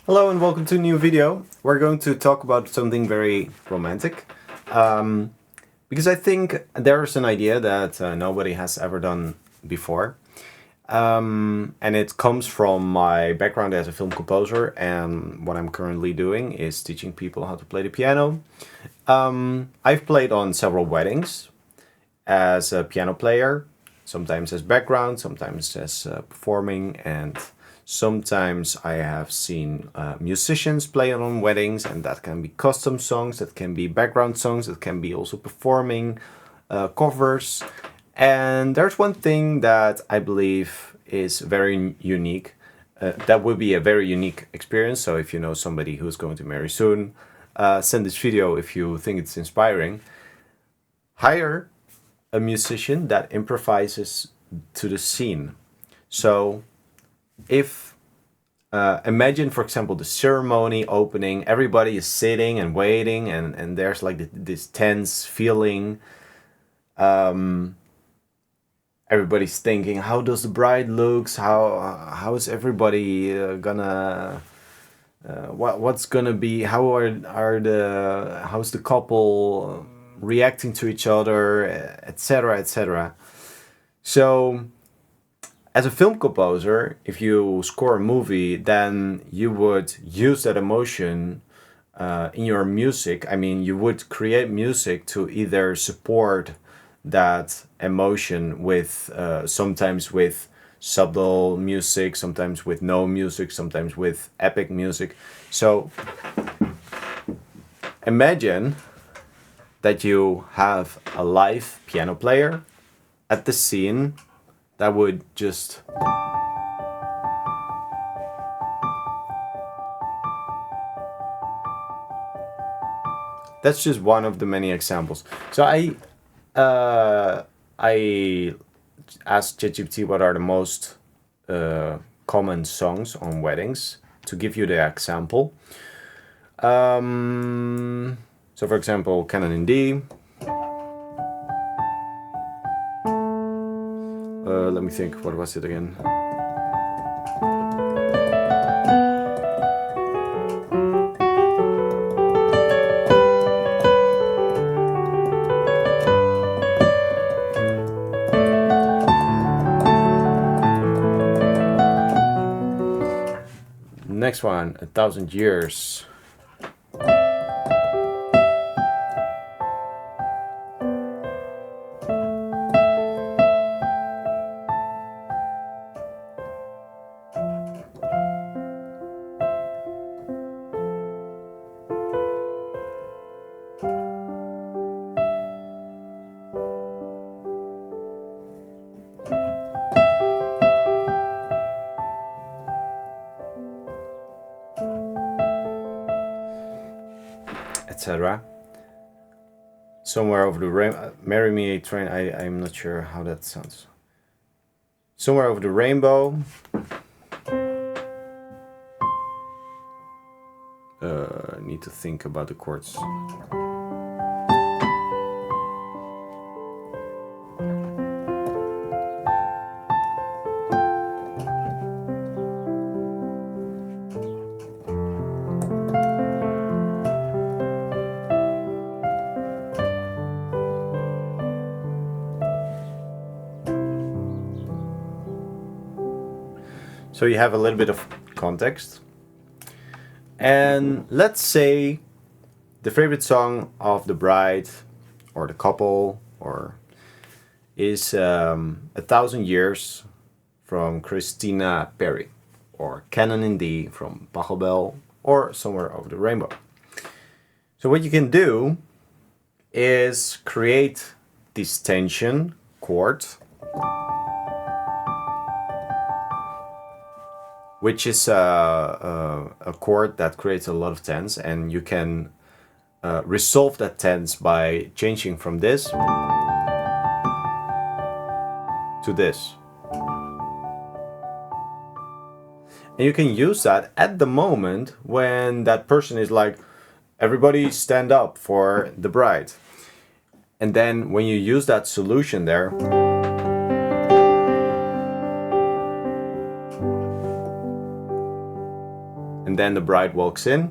Hello and welcome to a new video. We're going to talk about something very romantic. Because I think there's an idea that nobody has ever done before. And it comes from my background as a film composer, and what I'm currently doing is teaching people how to play the piano. I've played on several weddings as a piano player, sometimes as background, sometimes as performing, and sometimes I have seen musicians play on weddings, and that can be custom songs, that can be background songs, that can be also performing covers. And there's one thing that I believe is very unique. That would be a very unique experience. So if you know somebody who's going to marry soon, send this video if you think it's inspiring. Hire a musician that improvises to the scene. So if imagine, for example, the ceremony opening, everybody is sitting and waiting, and there's like this tense feeling. Everybody's thinking, how does the bride looks? How is everybody gonna? What's gonna be? How's the couple reacting to each other, etc., etc. So, as a film composer, if you score a movie, then you would use that emotion in your music. I mean, you would create music to either support that emotion with sometimes with subtle music, sometimes with no music, sometimes with epic music. So imagine that you have a live piano player at the scene that would just that's just one of the many examples. So I asked ChatGPT what are the most common songs on weddings to give you the example. So for example, Canon in D. Let me think, what was it again? Next one, 1,000 Years. Etc. Somewhere Over the Rainbow. Marry Me, Train. I'm not sure how that sounds. Somewhere Over the Rainbow. Need to think about the chords. So you have a little bit of context. And let's say the favorite song of the bride or the couple or is 1,000 Years from Christina Perri, or Canon in D from Bachelor, or Somewhere Over the Rainbow. So what you can do is create this tension chord, which is a chord that creates a lot of tense, and you can resolve that tense by changing from this to this. And you can use that at the moment when that person is like, everybody stand up for the bride. And then when you use that solution there, and and then the bride walks in.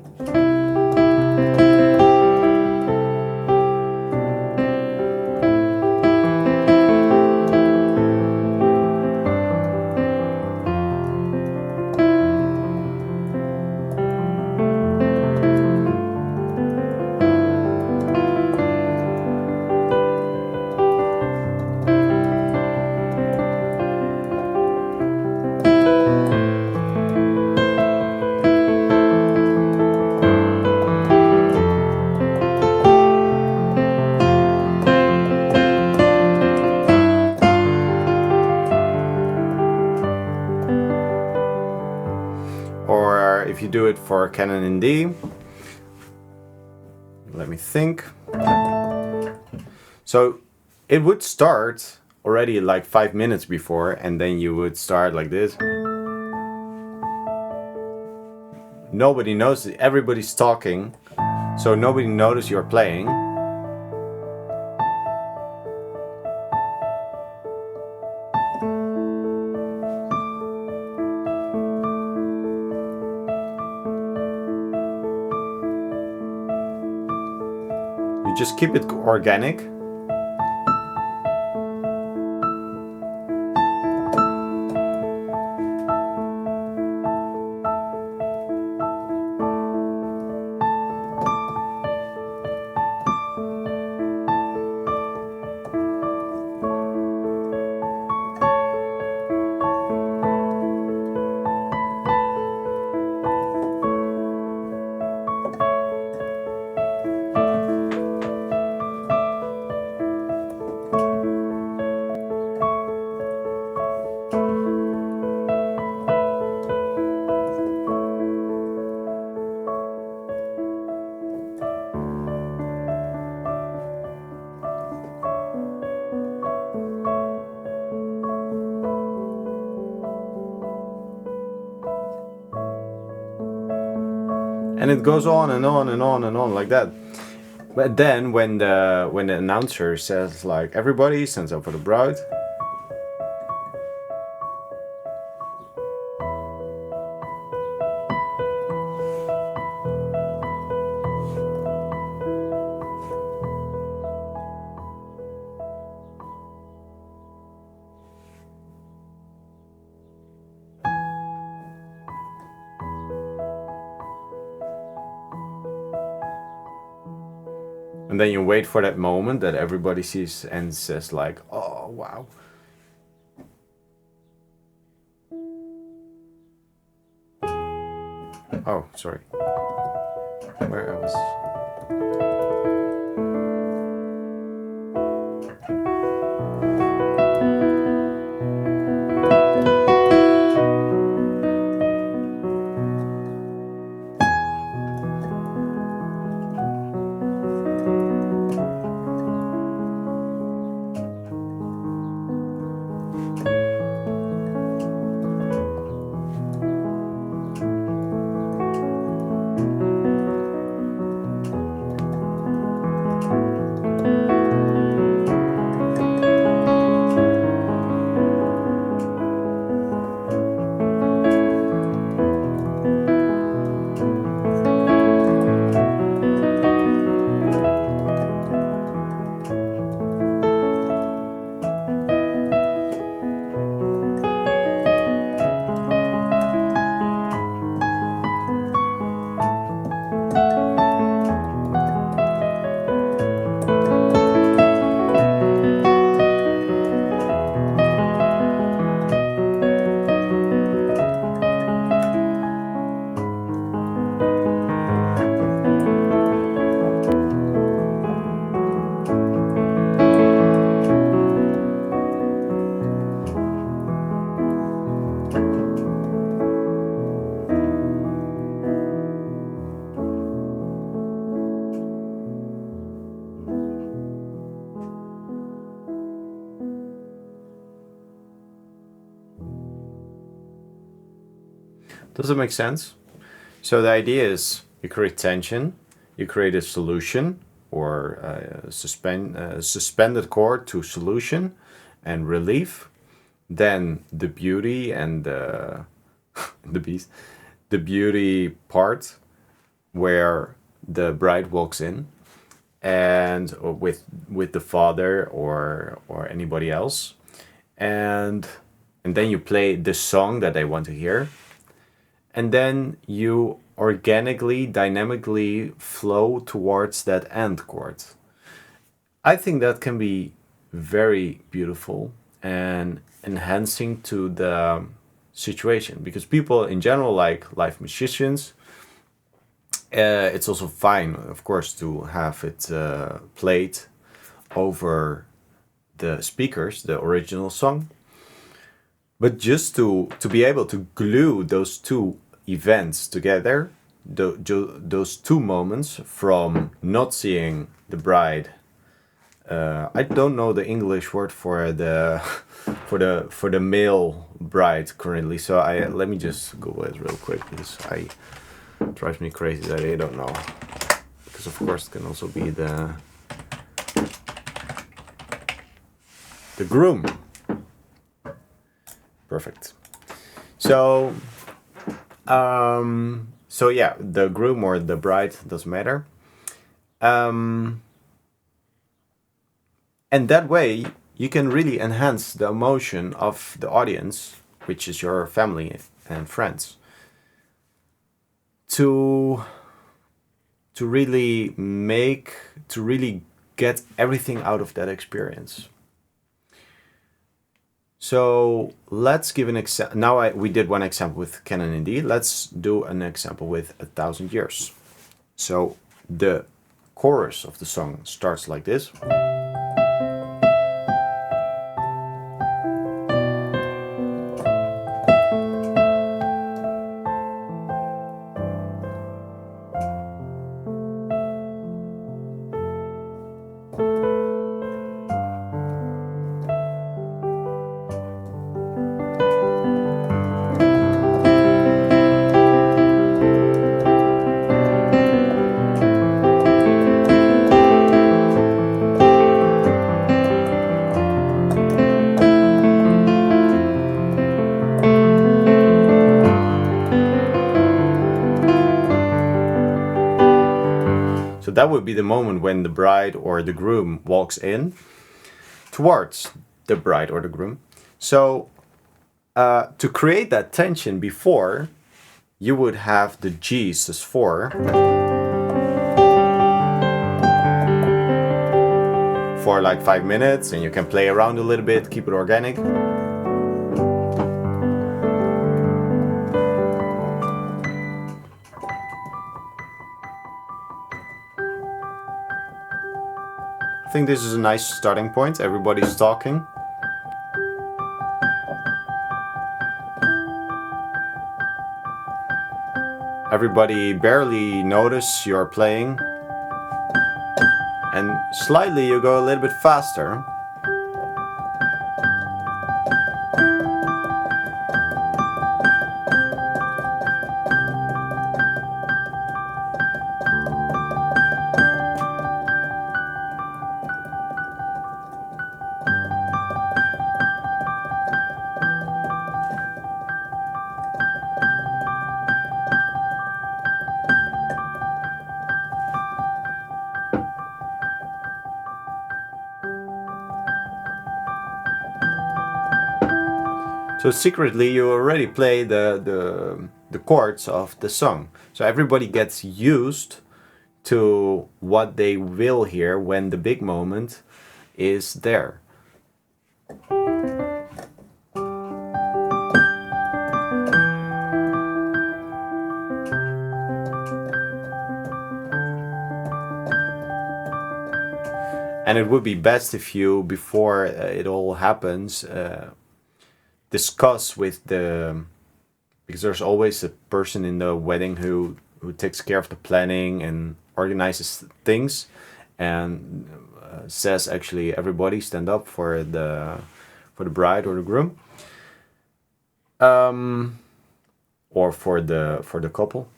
Or if you do it for Canon in D, let me think. So it would start already like 5 minutes before, and then you would start like this. Nobody knows, everybody's talking, so nobody notices you're playing. You just keep it organic. And it goes on and on and on and on like that. But then when the announcer says like, everybody stands up for the bride, and then you wait for that moment that everybody sees and says like, oh wow. Oh, sorry. Where I was. Does it make sense? So the idea is you create tension, you create a solution, or a suspended chord to solution and relief. Then the beauty and the the beauty part where the bride walks in and or with the father or anybody else, and then you play the song that they want to hear, and then you organically, dynamically flow towards that end chord. I think that can be very beautiful and enhancing to the situation, because people in general like live musicians. It's also fine, of course, to have it played over the speakers, the original song. But just to be able to glue those two events together, those two moments from not seeing the bride. I don't know the English word for the for the male bride currently, so let me just Google it real quick, because it drives me crazy that I don't know. Because of course it can also be the groom. Perfect. So so yeah, the groom or the bride doesn't matter. And that way you can really enhance the emotion of the audience, which is your family and friends, to really get everything out of that experience. So let's give an example. Now we did one example with Canon in D. Let's do an example with 1,000 Years. So the chorus of the song starts like this. So that would be the moment when the bride or the groom walks in towards the bride or the groom. So to create that tension before, you would have the G sus4 for like 5 minutes, and you can play around a little bit, keep it organic. I think this is a nice starting point. Everybody's talking. Everybody barely notice you're playing. And slightly you go a little bit faster. So secretly you already play the chords of the song. So everybody gets used to what they will hear when the big moment is there. And it would be best if you, before it all happens, discuss with because there's always a person in the wedding who takes care of the planning and organizes things, and says actually everybody stand up for the bride or the groom, or for the couple.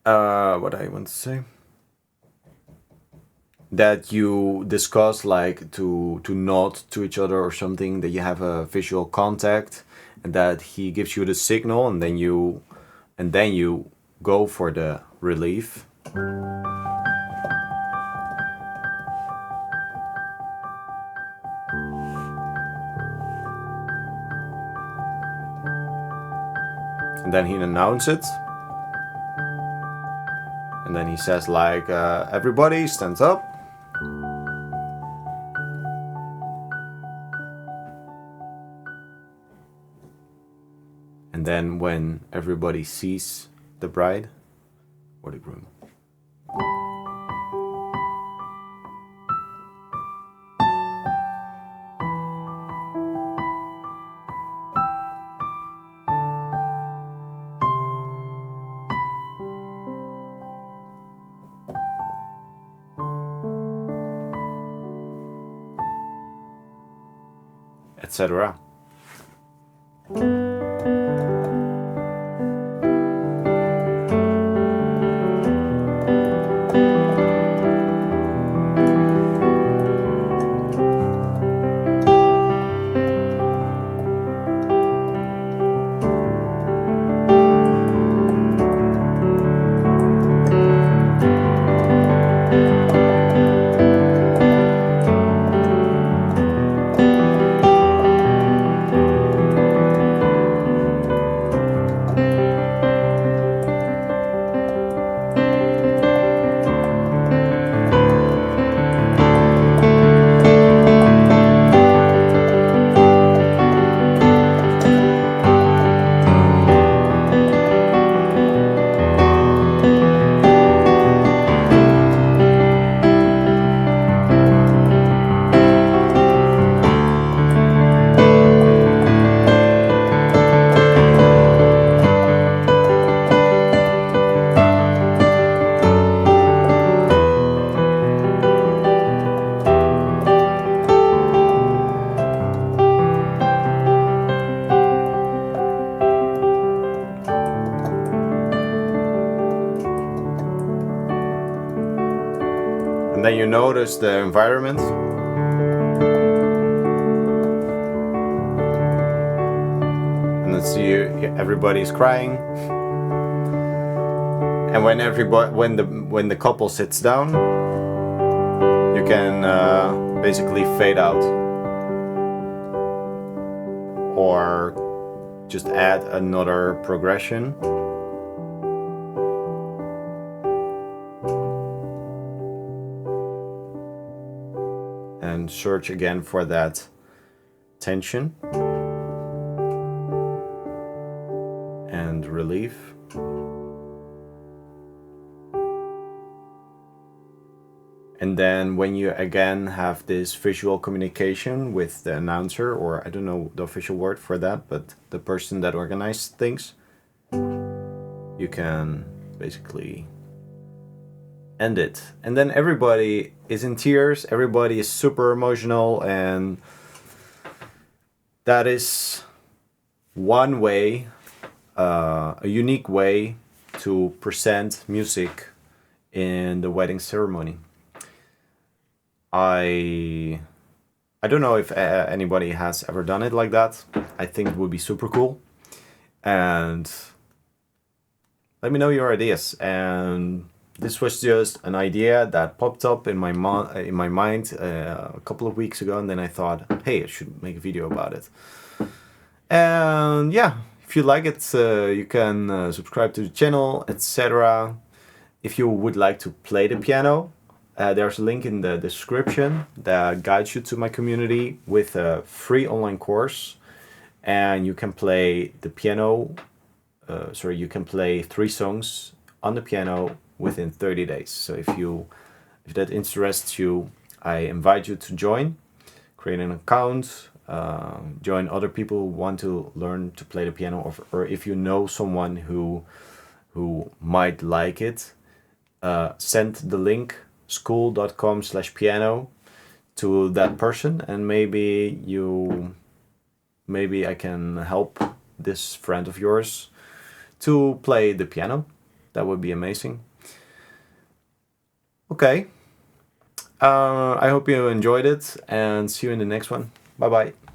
What I want to say, that you discuss like to nod to each other or something, that you have a visual contact, and that he gives you the signal, and then you and then you go for the relief. And then he announces it. And then he says like, everybody stands up. And then when everybody sees the bride or the groom, etc. And then you notice the environment. And then see everybody's crying. And when when the couple sits down, you can basically fade out or just add another progression. And search again for that tension and relief. And then when you again have this visual communication with the announcer, or I don't know the official word for that, but the person that organized things, you can basically end it. And then everybody is in tears, everybody is super emotional, and that is one way, a unique way to present music in the wedding ceremony. I don't know if anybody has ever done it like that. I think it would be super cool. And let me know your ideas. And this was just an idea that popped up in my mind a couple of weeks ago, and then I thought, hey, I should make a video about it. And yeah, if you like it, you can subscribe to the channel, etc. If you would like to play the piano, there's a link in the description that guides you to my community with a free online course, and you can play the piano. You can play 3 songs on the piano within 30 days. So if that interests you, I invite you to join, create an account, join other people who want to learn to play the piano, or if you know someone who might like it, send the link school.com/piano to that person, and maybe I can help this friend of yours to play the piano. That would be amazing. Okay. I hope you enjoyed it, and see you in the next one. Bye bye.